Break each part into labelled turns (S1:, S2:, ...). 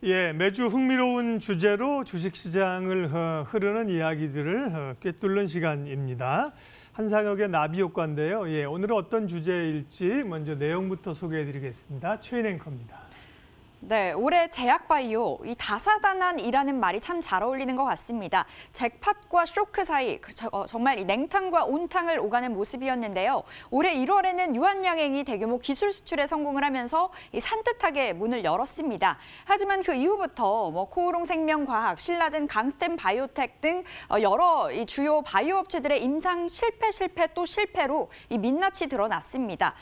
S1: 예, 매주 흥미로운 주제로 주식시장을 흐르는 이야기들을 꿰뚫는 시간입니다. 한상혁의 나비 효과인데요. 예, 오늘은 어떤 주제일지 먼저 내용부터 소개해드리겠습니다. 최인 앵커입니다.
S2: 네, 올해 제약바이오, 이 다사다난이라는 말이 참 잘 어울리는 것 같습니다. 잭팟과 쇼크 사이, 정말 이 냉탕과 온탕을 오가는 모습이었는데요. 올해 1월에는 유한양행이 대규모 기술 수출에 성공을 하면서 이 산뜻하게 문을 열었습니다. 하지만 그 이후부터 코오롱 생명과학, 신라젠, 강스템 바이오텍 등 여러 이 주요 바이오 업체들의 임상 실패 또 실패로 이 민낯이 드러났습니다.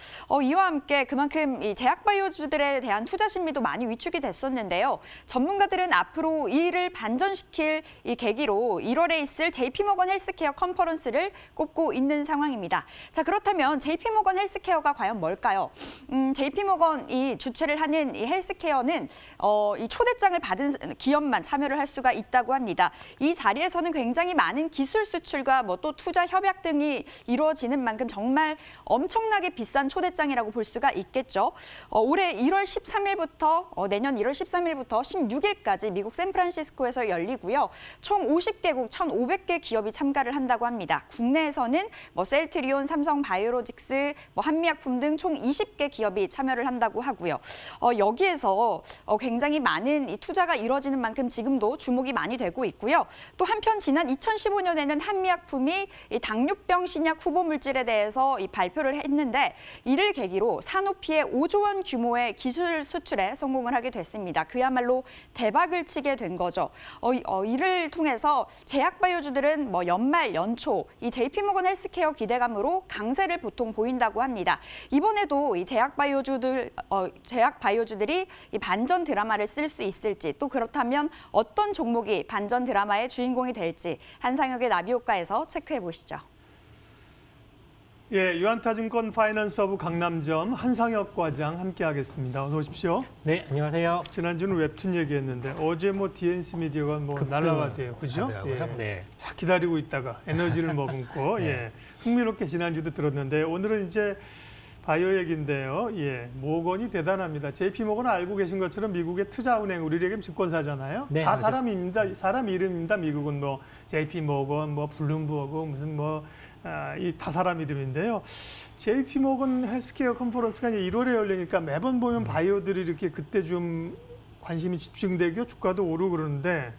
S2: 이와 함께 그만큼 이 제약바이오주들에 대한 투자 심리도 많이 위축이 됐었는데요. 전문가들은 앞으로 이를 반전시킬 이 계기로 1월에 있을 JP모건 헬스케어 컨퍼런스를 꼽고 있는 상황입니다. 자, 그렇다면 JP모건 헬스케어가 과연 뭘까요? JP모건이 주최를 하는 이 헬스케어는 이 초대장을 받은 기업만 참여를 할 수가 있다고 합니다. 이 자리에서는 굉장히 많은 기술 수출과 또 투자 협약 등이 이루어지는 만큼 정말 엄청나게 비싼 초대장이라고 볼 수가 있겠죠. 올해 1월 13일부터 내년 1월 13일부터 16일까지 미국 샌프란시스코에서 열리고요. 총 50개국 1,500개 기업이 참가를 한다고 합니다. 국내에서는 셀트리온, 삼성바이오로직스, 한미약품 등 총 20개 기업이 참여를 한다고 하고요. 여기에서 굉장히 많은 이 투자가 이루어지는 만큼 지금도 주목이 많이 되고 있고요. 또 한편 지난 2015년에는 한미약품이 이 당뇨병 신약 후보 물질에 대해서 이 발표를 했는데 이를 계기로 산오피의 5조 원 규모의 기술 수출에 성공을 하게 됐습니다. 그야말로 대박을 치게 된 거죠. 이를 통해서 제약바이오주들은 연말, 연초 이 JP모건 헬스케어 기대감으로 강세를 보통 보인다고 합니다. 이번에도 이 제약바이오주들이 이 반전 드라마를 쓸 수 있을지, 또 그렇다면 어떤 종목이 반전 드라마의 주인공이 될지 한상혁의 나비효과에서 체크해 보시죠.
S1: 예, 유한타증권 파이낸스허브 강남점 한상혁 과장 함께하겠습니다. 어서 오십시오.
S3: 네, 안녕하세요.
S1: 지난주는 웹툰 얘기했는데 어제 DNC 미디어가 날라갔대요, 그죠? 예.
S3: 네.
S1: 기다리고 있다가 에너지를 머금고
S3: 네.
S1: 예, 흥미롭게 지난주도 들었는데 오늘은 이제 바이오 얘기인데요. 예, 모건이 대단합니다. JP모건 알고 계신 것처럼 미국의 투자은행, 우리에겐 증권사잖아요.
S3: 네,
S1: 다
S3: 맞아요.
S1: 사람입니다. 사람 이름입니다. 미국은 JP모건, 블룸버그, 무슨 이 다 사람 이름인데요. JP모건 헬스케어 컨퍼런스가 1월에 열리니까 매번 보면 바이오들이 이렇게 그때 좀 관심이 집중되고 주가도 오르고 그러는데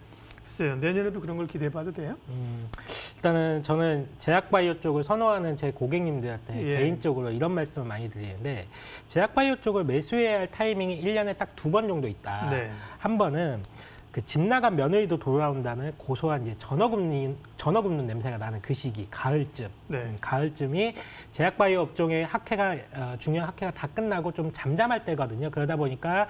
S1: 글쎄요. 내년에도 그런 걸 기대해봐도 돼요?
S3: 일단은 저는 제약바이오 쪽을 선호하는 제 고객님들한테
S1: 예.
S3: 개인적으로 이런 말씀을 많이 드리는데 제약바이오 쪽을 매수해야 할 타이밍이 1년에 딱 2번 정도 있다.
S1: 네.
S3: 한 번은 그 집 나간 며느리도 돌아온다는 고소한 이제 전어 굽는 냄새가 나는 그 시기, 가을쯤.
S1: 네.
S3: 가을쯤이 제약바이오 업종의 중요한 학회가 다 끝나고 좀 잠잠할 때거든요. 그러다 보니까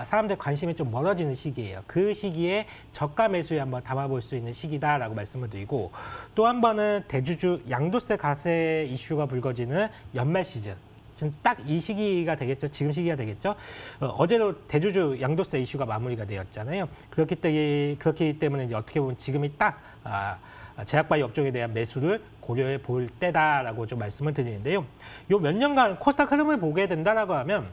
S3: 사람들 관심이 좀 멀어지는 시기예요. 그 시기에 저가 매수에 한번 담아볼 수 있는 시기다라고 말씀을 드리고 또 한 번은 대주주 양도세 가세 이슈가 불거지는 연말 시즌. 딱 이 시기가 되겠죠. 지금 시기가 되겠죠. 어제도 대주주 양도세 이슈가 마무리가 되었잖아요. 그렇기 때문에 이제 어떻게 보면 지금이 딱 제약바이오 업종에 대한 매수를 고려해 볼 때다라고 좀 말씀을 드리는데요. 요 몇 년간 코스닥 흐름을 보게 된다라고 하면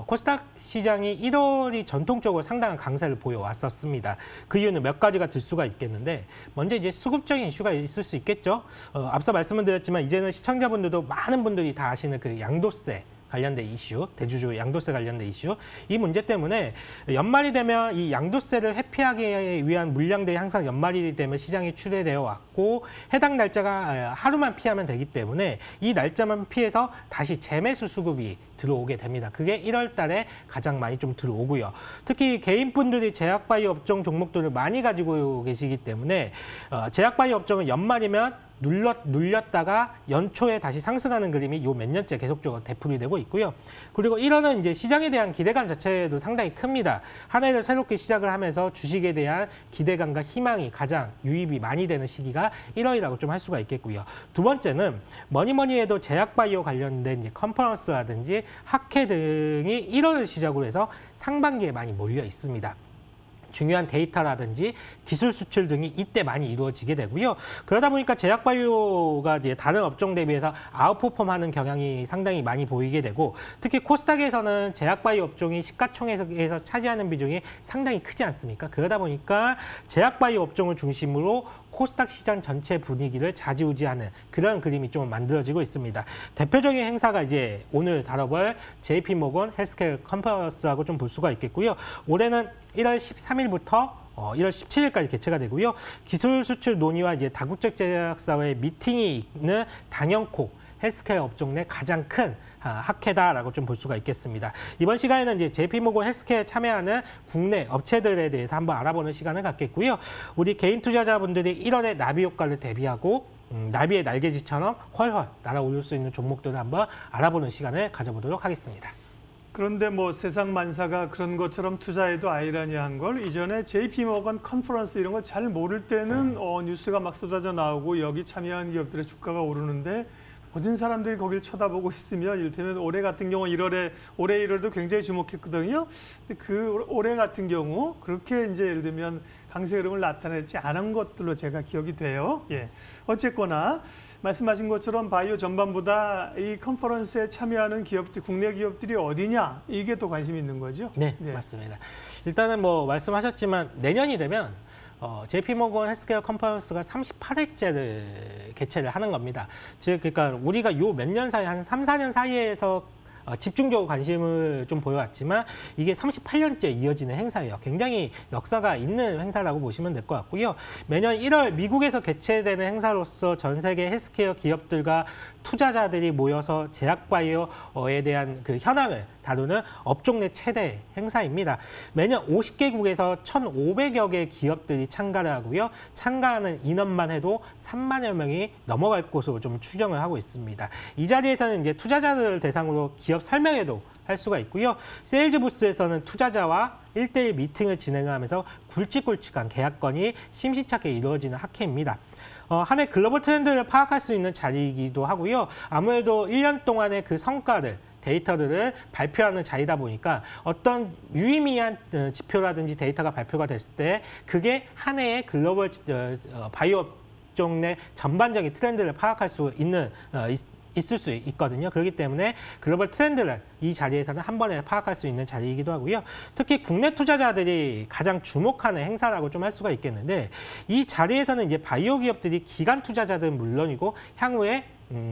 S3: 코스닥 시장이 1월이 전통적으로 상당한 강세를 보여왔었습니다. 그 이유는 몇 가지가 들 수가 있겠는데 먼저 이제 수급적인 이슈가 있을 수 있겠죠. 앞서 말씀을 드렸지만 이제는 시청자분들도 많은 분들이 다 아시는 그 양도세 관련된 이슈, 대주주 양도세 관련된 이슈, 이 문제 때문에 연말이 되면 이 양도세를 회피하기 위한 물량들이 항상 연말이 되면 시장에 출회되어 왔고 해당 날짜가 하루만 피하면 되기 때문에 이 날짜만 피해서 다시 재매수 수급이 들어오게 됩니다. 그게 1월 달에 가장 많이 좀 들어오고요. 특히 개인분들이 제약바이오 업종 종목들을 많이 가지고 계시기 때문에 제약바이오 업종은 연말이면 눌렸다가 연초에 다시 상승하는 그림이 요 몇 년째 계속적으로 되풀이 되고 있고요. 그리고 1월은 이제 시장에 대한 기대감 자체도 상당히 큽니다. 한 해를 새롭게 시작을 하면서 주식에 대한 기대감과 희망이 가장 유입이 많이 되는 시기가 1월이라고 좀 할 수가 있겠고요. 두 번째는 뭐니 해도 제약바이오 관련된 컨퍼런스라든지 학회 등이 1월을 시작으로 해서 상반기에 많이 몰려 있습니다. 중요한 데이터라든지 기술 수출 등이 이때 많이 이루어지게 되고요. 그러다 보니까 제약바이오가 이제 다른 업종 대비해서 아웃퍼폼하는 경향이 상당히 많이 보이게 되고, 특히 코스닥에서는 제약바이오 업종이 시가총액에서 차지하는 비중이 상당히 크지 않습니까? 그러다 보니까 제약바이오 업종을 중심으로 코스닥 시장 전체 분위기를 좌지우지하는 그런 그림이 좀 만들어지고 있습니다. 대표적인 행사가 이제 오늘 다뤄볼 JP모건 헬스케어 컨퍼런스라고 좀 볼 수가 있겠고요. 올해는 1월 13일부터 1월 17일까지 개최가 되고요. 기술 수출 논의와 이제 다국적 제약사와의 미팅이 있는 단연코 헬스케어 업종 내 가장 큰 학회다라고 좀 볼 수가 있겠습니다. 이번 시간에는 이제 JP모건 헬스케어에 참여하는 국내 업체들에 대해서 한번 알아보는 시간을 갖겠고요. 우리 개인 투자자분들이 1월에 나비 효과를 대비하고 나비의 날개짓처럼 훨훨 날아오를 수 있는 종목들을 한번 알아보는 시간을 가져보도록 하겠습니다.
S1: 그런데 뭐 세상 만사가 그런 것처럼 투자에도 아이러니한 걸, 이전에 JP모건 컨퍼런스 이런 걸 잘 모를 때는 뉴스가 막 쏟아져 나오고 여기 참여한 기업들의 주가가 오르는데, 모든 사람들이 거기를 쳐다보고 있으면, 이를테면 올해 같은 경우 올해 1월도 굉장히 주목했거든요. 근데 그 올해 같은 경우 그렇게 이제 예를 들면 강세 흐름을 나타내지 않은 것들로 제가 기억이 돼요. 예. 어쨌거나 말씀하신 것처럼 바이오 전반보다 이 컨퍼런스에 참여하는 기업들, 국내 기업들이 어디냐, 이게 또 관심이 있는 거죠.
S3: 네,
S1: 예.
S3: 맞습니다. 일단은 뭐 말씀하셨지만 내년이 되면 JP모건 헬스케어 컨퍼런스가 38회째를 개최를 하는 겁니다. 즉, 그러니까 우리가 요 몇 년 사이, 한 3, 4년 사이에서 집중적으로 관심을 좀 보여왔지만 이게 38년째 이어지는 행사예요. 굉장히 역사가 있는 행사라고 보시면 될 것 같고요. 매년 1월 미국에서 개최되는 행사로서 전 세계 헬스케어 기업들과 투자자들이 모여서 제약바이오에 대한 그 현황을 다루는 업종 내 최대 행사입니다. 매년 50개국에서 1,500여 개 기업들이 참가를 하고요. 참가하는 인원만 해도 3만여 명이 넘어갈 것으로 좀 추정을 하고 있습니다. 이 자리에서는 이제 투자자들 대상으로 기업 설명회도 할 수가 있고요. 세일즈 부스에서는 투자자와 1대1 미팅을 진행하면서 굵직굵직한 계약건이 심시찮게 이루어지는 학회입니다. 한 해 글로벌 트렌드를 파악할 수 있는 자리이기도 하고요. 아무래도 1년 동안의 그 성과를, 데이터들을 발표하는 자리다 보니까 어떤 유의미한 지표라든지 데이터가 발표가 됐을 때 그게 한 해의 글로벌 바이오 업종 내 전반적인 트렌드를 파악할 수 있을 수 있거든요. 그렇기 때문에 글로벌 트렌드를 이 자리에서는 한 번에 파악할 수 있는 자리이기도 하고요. 특히 국내 투자자들이 가장 주목하는 행사라고 좀 할 수가 있겠는데, 이 자리에서는 이제 바이오 기업들이 기관 투자자들은 물론이고 향후에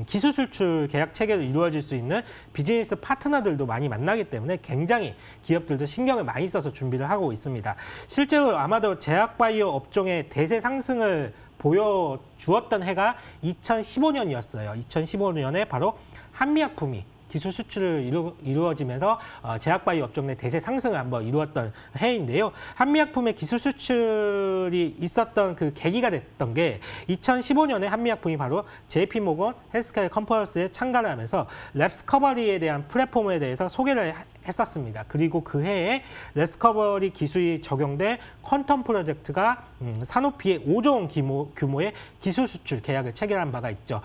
S3: 기술 수출 계약 체계로 이루어질 수 있는 비즈니스 파트너들도 많이 만나기 때문에 굉장히 기업들도 신경을 많이 써서 준비를 하고 있습니다. 실제로 아마도 제약바이오 업종의 대세 상승을 보여주었던 해가 2015년이었어요. 2015년에 바로 한미약품이 기술 수출을 이루어지면서 제약바이오 업종 내 대세 상승을 한번 이루었던 해인데요. 한미약품의 기술 수출이 있었던 그 계기가 됐던 게 2015년에 한미약품이 바로 JP모건 헬스케어 컨퍼런스에 참가를 하면서 랩스커버리에 대한 플랫폼에 대해서 소개를 했었습니다. 그리고 그 해에 랩스커버리 기술이 적용된 퀀텀 프로젝트가 산오피의 5조 원 규모의 기술 수출 계약을 체결한 바가 있죠.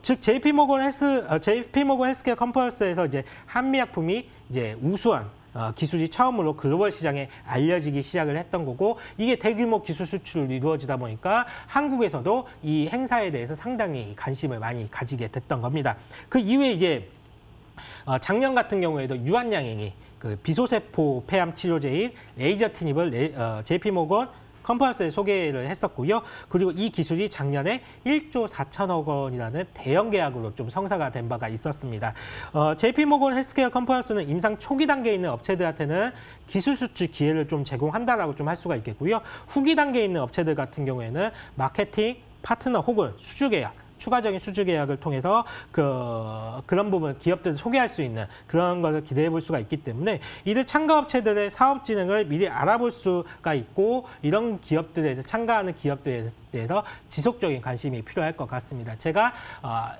S3: 즉 JP모건 헬스케어 컨퍼런스에서 이제 한미약품이 이제 우수한 기술이 처음으로 글로벌 시장에 알려지기 시작을 했던 거고, 이게 대규모 기술 수출로 이루어지다 보니까 한국에서도 이 행사에 대해서 상당히 관심을 많이 가지게 됐던 겁니다. 그 이후에 이제 작년 같은 경우에도 유한양행이 그 비소세포 폐암 치료제인 레이저티닙을 JP모건 컨퍼런스에 소개를 했었고요. 그리고 이 기술이 작년에 1조 4천억 원이라는 대형 계약으로 좀 성사가 된 바가 있었습니다. JP모건 헬스케어 컨퍼런스는 임상 초기 단계에 있는 업체들한테는 기술 수출 기회를 좀 제공한다라고 좀 할 수가 있겠고요. 후기 단계에 있는 업체들 같은 경우에는 마케팅, 파트너 혹은 수주 계약, 추가적인 수주 계약을 통해서 그런 부분 기업들을 소개할 수 있는 그런 것을 기대해 볼 수가 있기 때문에 이들 참가업체들의 사업 진행을 미리 알아볼 수가 있고, 이런 기업들에 참가하는 기업들에 대해서 지속적인 관심이 필요할 것 같습니다. 제가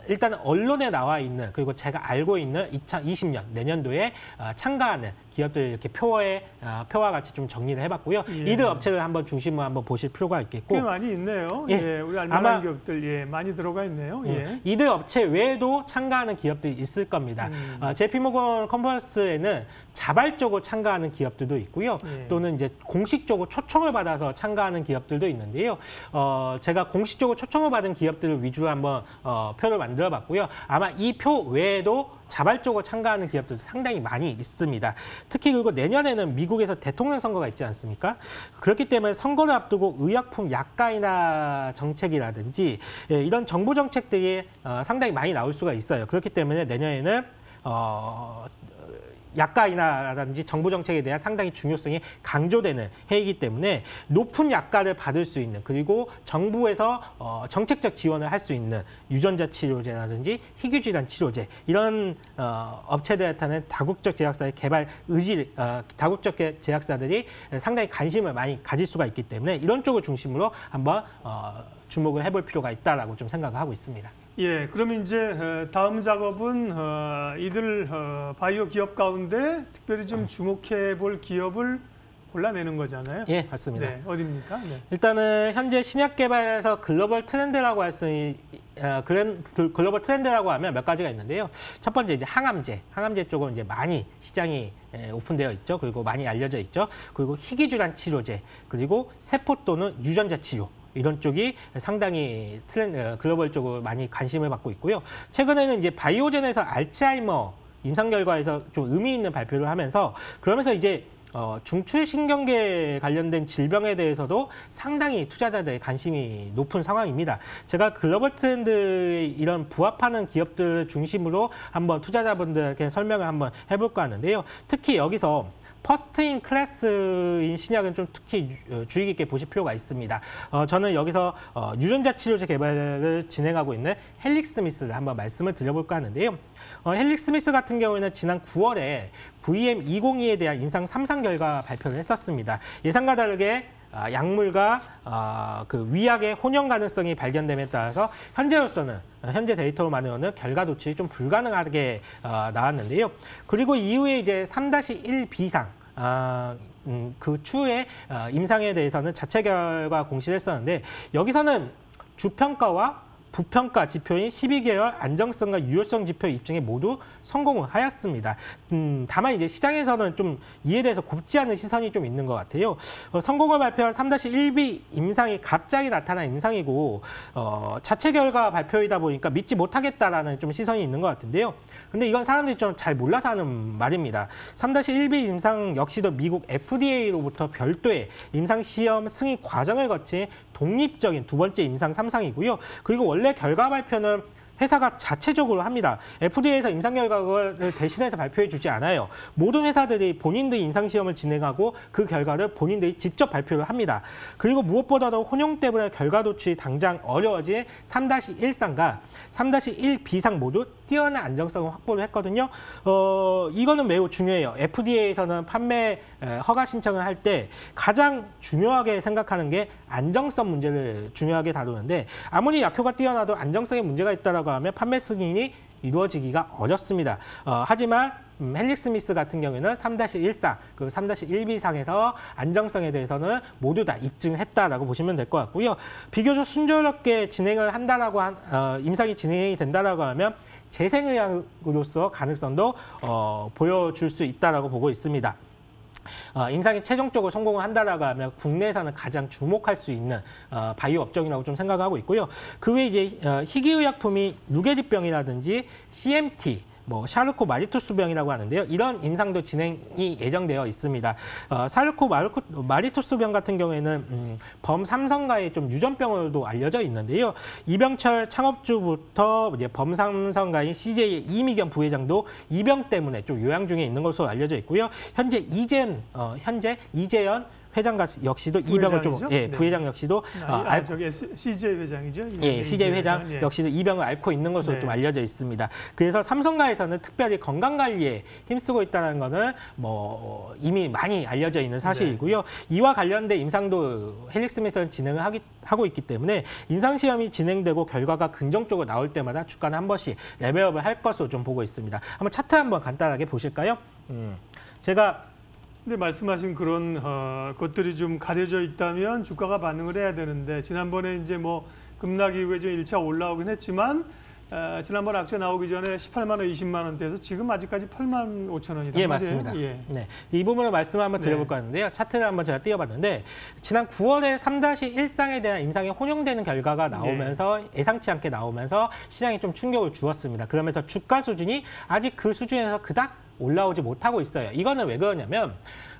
S3: 일단 언론에 나와 있는 그리고 제가 알고 있는 2020년 내년도에 참가하는 기업들 이렇게 표와 같이 좀 정리를 해봤고요.
S1: 예.
S3: 이들 업체를 한번 중심으로 한번 보실 필요가 있겠고,
S1: 꽤 많이 있네요.
S3: 예.
S1: 예, 우리 알만한 기업들 많이 들어가 있네요. 예.
S3: 이들 업체 외에도 참가하는 기업들이 있을 겁니다. JP모건 컨퍼런스에는 자발적으로 참가하는 기업들도 있고요.
S1: 예.
S3: 또는 이제 공식적으로 초청을 받아서 참가하는 기업들도 있는데요. 제가 공식적으로 초청을 받은 기업들을 위주로 한번 표를 만들어봤고요. 아마 이 표 외에도 자발적으로 참가하는 기업들도 상당히 많이 있습니다. 특히 그리고 내년에는 미국에서 대통령 선거가 있지 않습니까? 그렇기 때문에 선거를 앞두고 의약품 약가 인하 정책이라든지 이런 정부 정책들이 상당히 많이 나올 수가 있어요. 그렇기 때문에 내년에는 약가 인하라든지 정부 정책에 대한 상당히 중요성이 강조되는 해이기 때문에 높은 약가를 받을 수 있는, 그리고 정부에서 정책적 지원을 할 수 있는 유전자 치료제라든지 희귀질환 치료제, 이런 업체들한테는 다국적 제약사의 개발 의지, 다국적 제약사들이 상당히 관심을 많이 가질 수가 있기 때문에 이런 쪽을 중심으로 한번 주목을 해볼 필요가 있다라고 좀 생각을 하고 있습니다.
S1: 예, 그러면 이제 다음 작업은 이들 바이오 기업 가운데 특별히 좀 주목해 볼 기업을 골라내는 거잖아요.
S3: 예, 맞습니다.
S1: 네, 어디입니까? 네.
S3: 일단은 현재 신약 개발에서 글로벌 트렌드라고 할 수 글로벌 트렌드라고 하면 몇 가지가 있는데요. 첫 번째 이제 항암제 쪽은 이제 많이 시장이 오픈되어 있죠. 그리고 많이 알려져 있죠. 그리고 희귀질환 치료제, 그리고 세포 또는 유전자 치료, 이런 쪽이 상당히 글로벌 쪽으로 많이 관심을 받고 있고요. 최근에는 이제 바이오젠에서 알츠하이머 임상 결과에서 좀 의미 있는 발표를 하면서, 그러면서 이제 중추신경계 관련된 질병에 대해서도 상당히 투자자들의 관심이 높은 상황입니다. 제가 글로벌 트렌드에 이런 부합하는 기업들 중심으로 한번 투자자분들에게 설명을 한번 해볼까 하는데요. 특히 여기서 퍼스트인 클래스인 신약은 좀 특히 주의 깊게 보실 필요가 있습니다. 저는 여기서 유전자 치료제 개발을 진행하고 있는 헬릭스미스를 한번 말씀을 드려볼까 하는데요. 헬릭스미스 같은 경우에는 지난 9월에 VM202에 대한 임상 3상 결과 발표를 했었습니다. 예상과 다르게 약물과 그 위약의 혼용 가능성이 발견됨에 따라서 현재 데이터로만으로는 결과 도출이 좀 불가능하게 나왔는데요. 그리고 이후에 이제 3-1 비상 그 추후에 임상에 대해서는 자체 결과 공시를 했었는데, 여기서는 주평가와 부평가 지표인 12개월 안정성과 유효성 지표 입증에 모두 성공을 하였습니다. 다만 이제 시장에서는 좀 이에 대해서 곱지 않은 시선이 좀 있는 것 같아요. 성공을 발표한 3-1B 임상이 갑자기 나타난 임상이고 자체 결과 발표이다 보니까 믿지 못하겠다라는 좀 시선이 있는 것 같은데요. 근데 이건 사람들이 좀 잘 몰라서 하는 말입니다. 3-1B 임상 역시도 미국 FDA로부터 별도의 임상 시험 승인 과정을 거친 독립적인 두 번째 임상 3상이고요. 그리고 원래 결과 발표는 회사가 자체적으로 합니다. FDA에서 임상 결과를 대신해서 발표해 주지 않아요. 모든 회사들이 본인들이 임상시험을 진행하고 그 결과를 본인들이 직접 발표를 합니다. 그리고 무엇보다도 혼용 때문에 결과 도출이 당장 어려워진 3-1상과 3-1B상 모두 뛰어난 안정성을 확보를 했거든요. 이거는 매우 중요해요. FDA에서는 판매 허가 신청을 할 때 가장 중요하게 생각하는 게 안정성 문제를 중요하게 다루는데, 아무리 약효가 뛰어나도 안정성에 문제가 있다라고 하면 판매 승인이 이루어지기가 어렵습니다. 하지만 헬릭스미스 같은 경우에는 3-1상 그리고 3-1B상에서 안정성에 대해서는 모두 다 입증했다라고 보시면 될 것 같고요. 비교적 순조롭게 진행을 한다라고 임상이 진행이 된다라고 하면 재생의학으로서 가능성도 보여줄 수 있다라고 보고 있습니다. 임상이 최종적으로 성공을 한다라고 하면 국내에서는 가장 주목할 수 있는 바이오 업종이라고 좀 생각하고 있고요. 그 외에 이제 희귀의약품이 루게리병이라든지 CMT, 샤르코 마리투스병이라고 하는데요. 이런 임상도 진행이 예정되어 있습니다. 샤르코 마리투스병 같은 경우에는 범삼성가의 좀 유전병으로도 알려져 있는데요. 이병철 창업주부터 이제 범삼성가인 CJ의 이미경 부회장도 이 병 때문에 좀 요양 중에 있는 것으로 알려져 있고요. 현재 이재현 회장 역시도 이병을 좀
S1: 부회장이죠? 네.
S3: 부회장 역시도
S1: 저기 CJ 회장이죠.
S3: 예, CJ 회장
S1: 예.
S3: 역시도 이병을 앓고 있는 것으로
S1: 네.
S3: 좀 알려져 있습니다. 그래서 삼성가에서는 특별히 건강 관리에 힘쓰고 있다는 거는 뭐 이미 많이 알려져 있는 사실이고요. 이와 관련된 임상도 헬릭스미스는 진행을 하고 있기 때문에 임상 시험이 진행되고 결과가 긍정적으로 나올 때마다 주가는 한 번씩 레벨업을 할 것으로 좀 보고 있습니다. 한번 차트 한번 간단하게 보실까요? 제가
S1: 근데 말씀하신 그런 것들이 좀 가려져 있다면 주가가 반응을 해야 되는데 지난번에 이제 뭐 급락 이후에 좀 1차 올라오긴 했지만 지난번 악재 나오기 전에 18만 원, 20만 원대에서 지금 아직까지 8만 5천 원이다.
S3: 예, 맞습니다.
S1: 예.
S3: 네, 이 부분을 말씀 한번 드려볼까 하는데요. 차트를 한번 제가 띄워봤는데 지난 9월에 3-1상에 대한 임상이 혼용되는 결과가 나오면서 예상치 않게 나오면서 시장이 좀 충격을 주었습니다. 그러면서 주가 수준이 아직 그 수준에서 그닥 올라오지 못하고 있어요. 이거는 왜 그러냐면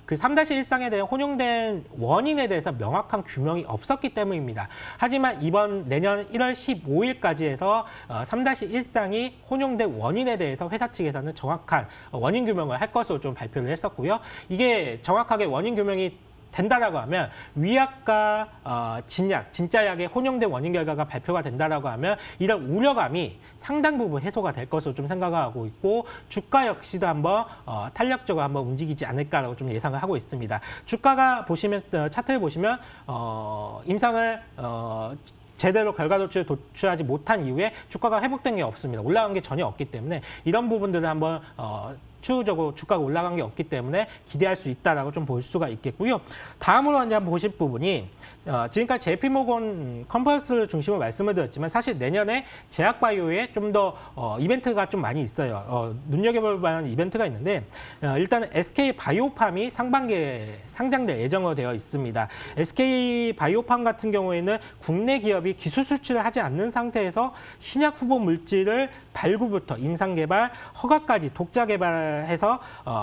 S3: 그 3-1상에 대한 혼용된 원인에 대해서 명확한 규명이 없었기 때문입니다. 하지만 이번 내년 1월 15일까지 해서 3-1상이 혼용된 원인에 대해서 회사 측에서는 정확한 원인 규명을 할 것으로 좀 발표를 했었고요. 이게 정확하게 원인 규명이 된다라고 하면 위약과 진약, 진짜 약의 혼용된 원인 결과가 발표가 된다라고 하면 이런 우려감이 상당 부분 해소가 될 것으로 좀 생각하고 있고 주가 역시도 한번 탄력적으로 한번 움직이지 않을까라고 좀 예상을 하고 있습니다. 주가가 보시면 차트를 보시면 임상을 제대로 결과 도출하지 못한 이후에 주가가 회복된 게 없습니다. 올라간 게 전혀 없기 때문에 이런 부분들을 한번 추후적으로 주가가 올라간 게 없기 때문에 기대할 수 있다라고 좀 볼 수가 있겠고요. 다음으로 이제 한번 보실 부분이 지금까지 JP모건 컨퍼런스를 중심으로 말씀을 드렸지만 사실 내년에 제약바이오에 좀 더 이벤트가 좀 많이 있어요. 눈여겨볼 만한 이벤트가 있는데 일단은 SK바이오팜이 상반기에 상장될 예정으로 되어 있습니다. SK바이오팜 같은 경우에는 국내 기업이 기술 수출을 하지 않는 상태에서 신약 후보 물질을 발구부터 임상 개발, 허가까지 독자 개발해서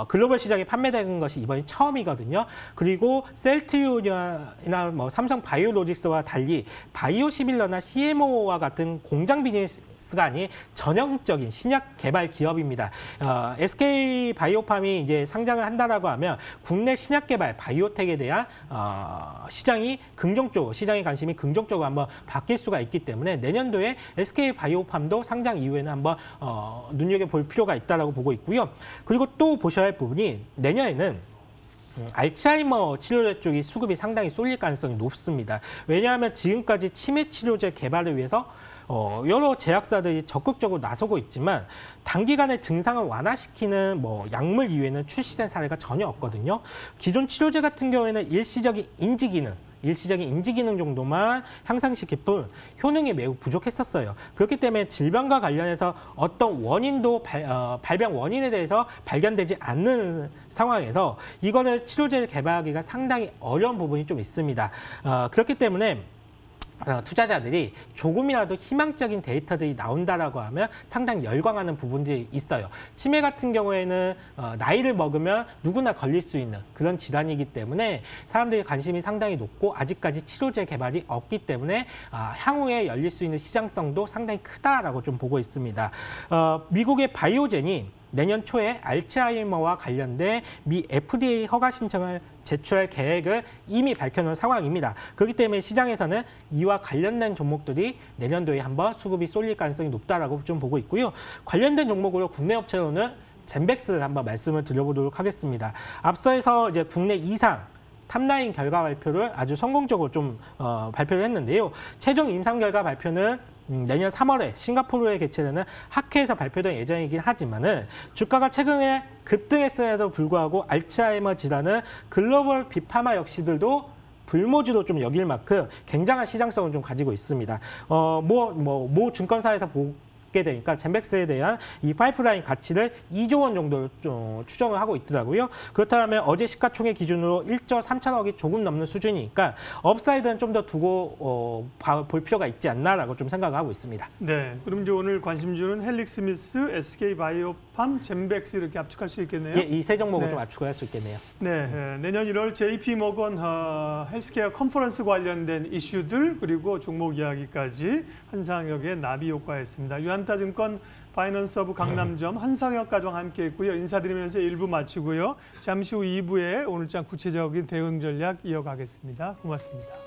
S3: 글로벌 시장에 판매되는 것이 이번이 처음이거든요. 그리고 셀트리온이나 뭐 삼성 바이오로직스와 달리 바이오시밀러나 CMO와 같은 공장 비즈니스가 아닌 전형적인 신약 개발 기업입니다. SK 바이오팜이 이제 상장을 한다라고 하면 국내 신약 개발 바이오텍에 대한 시장이 긍정적으로 시장의 관심이 긍정적으로 한번 바뀔 수가 있기 때문에 내년도에 SK 바이오팜도 상장 이후에는 한번 눈여겨볼 필요가 있다라고 보고 있고요. 그리고 또 보셔야 할 부분이 내년에는 알츠하이머 치료제 쪽이 수급이 상당히 쏠릴 가능성이 높습니다. 왜냐하면 지금까지 치매 치료제 개발을 위해서 여러 제약사들이 적극적으로 나서고 있지만 단기간에 증상을 완화시키는 뭐 약물 이외에는 출시된 사례가 전혀 없거든요. 기존 치료제 같은 경우에는 일시적인 인지 기능 정도만 향상시킬 뿐 효능이 매우 부족했었어요. 그렇기 때문에 질병과 관련해서 어떤 원인도 발병 원인에 대해서 발견되지 않는 상황에서 이거를 치료제를 개발하기가 상당히 어려운 부분이 좀 있습니다. 그렇기 때문에 투자자들이 조금이라도 희망적인 데이터들이 나온다라고 하면 상당히 열광하는 부분들이 있어요. 치매 같은 경우에는 나이를 먹으면 누구나 걸릴 수 있는 그런 질환이기 때문에 사람들의 관심이 상당히 높고 아직까지 치료제 개발이 없기 때문에 향후에 열릴 수 있는 시장성도 상당히 크다라고 좀 보고 있습니다. 미국의 바이오젠이 내년 초에 알츠하이머와 관련된 미 FDA 허가 신청을 제출할 계획을 이미 밝혀놓은 상황입니다. 그렇기 때문에 시장에서는 이와 관련된 종목들이 내년도에 한번 수급이 쏠릴 가능성이 높다라고 좀 보고 있고요. 관련된 종목으로 국내 업체로는 젠백스를 한번 말씀을 드려보도록 하겠습니다. 앞서서 이제 국내 이상 탑라인 결과 발표를 아주 성공적으로 좀 발표를 했는데요. 최종 임상 결과 발표는 내년 3월에 싱가포르에 개최되는 학회에서 발표될 예정이긴 하지만은 주가가 최근에 급등했음에도 불구하고 알츠하이머 질환은 글로벌 빅파마 역시들도 불모지로 좀 여길 만큼 굉장한 시장성을 좀 가지고 있습니다. 모 증권사에서 보게 되니까 젠백스에 대한 이 파이프라인 가치를 2조 원 정도로 좀 추정을 하고 있더라고요. 그렇다면 어제 시가총액 기준으로 1조 3천억이 조금 넘는 수준이니까 업사이드는 좀 더 두고 볼 필요가 있지 않나라고 좀 생각을 하고 있습니다.
S1: 네, 그럼 이제 오늘 관심주는 헬릭스미스, SK 바이오팜 제약팜, 젠백스 이렇게 압축할 수 있겠네요.
S3: 예, 이 세 종목을
S1: 네.
S3: 좀 압축할 수 있겠네요.
S1: 네, 내년 1월 JP모건 헬스케어 컨퍼런스 관련된 이슈들 그리고 종목 이야기까지 한상혁의 나비 효과였습니다. 유한타증권 파이낸서브 강남점 한상혁 과장 함께했고요. 인사드리면서 1부 마치고요. 잠시 후 2부에 오늘장 구체적인 대응 전략 이어가겠습니다. 고맙습니다.